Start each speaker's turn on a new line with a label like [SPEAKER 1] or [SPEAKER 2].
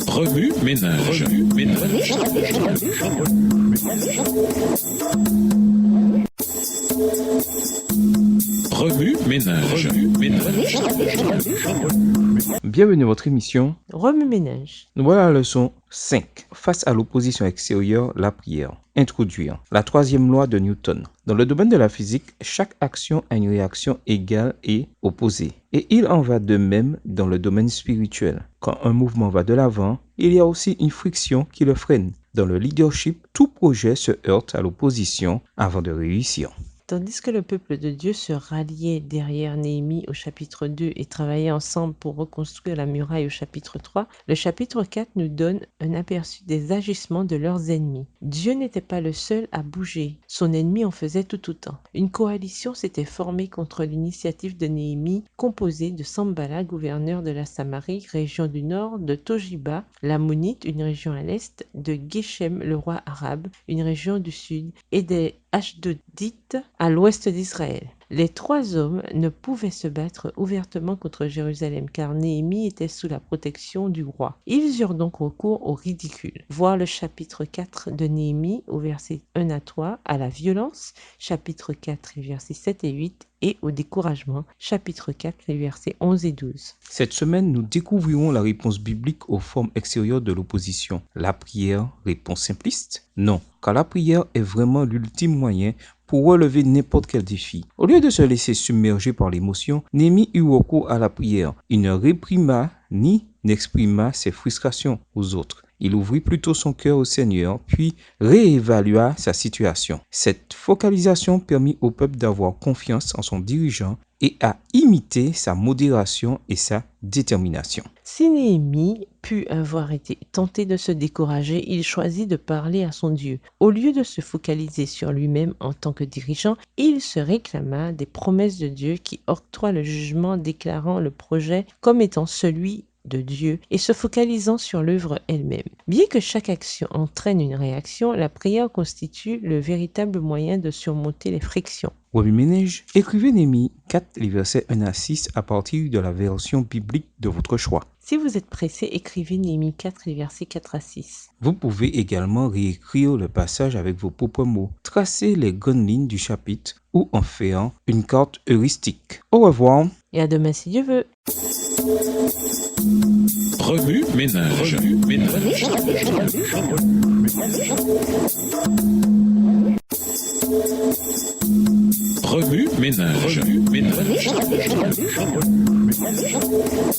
[SPEAKER 1] Remue ménage. Remue ménage.
[SPEAKER 2] Bienvenue à votre émission
[SPEAKER 3] Remue-ménage.
[SPEAKER 2] Nous voilà à la leçon 5. Face à l'opposition extérieure, la prière. Introduire la troisième loi de Newton. Dans le domaine de la physique, chaque action a une réaction égale et opposée. Et il en va de même dans le domaine spirituel. Quand un mouvement va de l'avant, il y a aussi une friction qui le freine. Dans le leadership, tout projet se heurte à l'opposition avant de réussir.
[SPEAKER 3] Tandis que le peuple de Dieu se ralliait derrière Néhémie au chapitre 2 et travaillait ensemble pour reconstruire la muraille au chapitre 3, le chapitre 4 nous donne un aperçu des agissements de leurs ennemis. Dieu n'était pas le seul à bouger, son ennemi en faisait tout autant. Une coalition s'était formée contre l'initiative de Néhémie, composée de Sambala, gouverneur de la Samarie, région du nord, de Tojiba, l'Ammonite, une région à l'est, de Geshem, le roi arabe, une région du sud, et des Ashdodites à l'ouest d'Israël. Les trois hommes ne pouvaient se battre ouvertement contre Jérusalem car Néhémie était sous la protection du roi. Ils eurent donc recours au ridicule. Voir le chapitre 4 de Néhémie au verset 1 à 3, à la violence, chapitre 4 les versets 7 et 8, et au découragement, chapitre 4 les versets 11 et 12.
[SPEAKER 2] Cette semaine, nous découvrirons la réponse biblique aux formes extérieures de l'opposition. La prière, réponse simpliste? Non, car la prière est vraiment l'ultime moyen pour relever n'importe quel défi. Au lieu de se laisser submerger par l'émotion, Néhémie eut recours à la prière. Il ne réprima ni n'exprima ses frustrations aux autres. Il ouvrit plutôt son cœur au Seigneur, puis réévalua sa situation. Cette focalisation permit au peuple d'avoir confiance en son dirigeant et à imiter sa modération et sa détermination.
[SPEAKER 3] Si Néhémie put avoir été tenté de se décourager, il choisit de parler à son Dieu. Au lieu de se focaliser sur lui-même en tant que dirigeant, il se réclama des promesses de Dieu qui octroient le jugement, déclarant le projet comme étant celui de Dieu et se focalisant sur l'œuvre elle-même. Bien que chaque action entraîne une réaction, la prière constitue le véritable moyen de surmonter les frictions.
[SPEAKER 2] Remue-ménage, écrivez Néhémie 4, les versets 1 à 6 à partir de la version biblique de votre choix.
[SPEAKER 3] Si vous êtes pressé, écrivez Néhémie 4, les versets 4 à 6.
[SPEAKER 2] Vous pouvez également réécrire le passage avec vos propres mots, tracer les grandes lignes du chapitre ou en faire une carte heuristique. Au revoir.
[SPEAKER 3] Et à demain si Dieu veut.
[SPEAKER 1] Remue ménage. Remue ménage.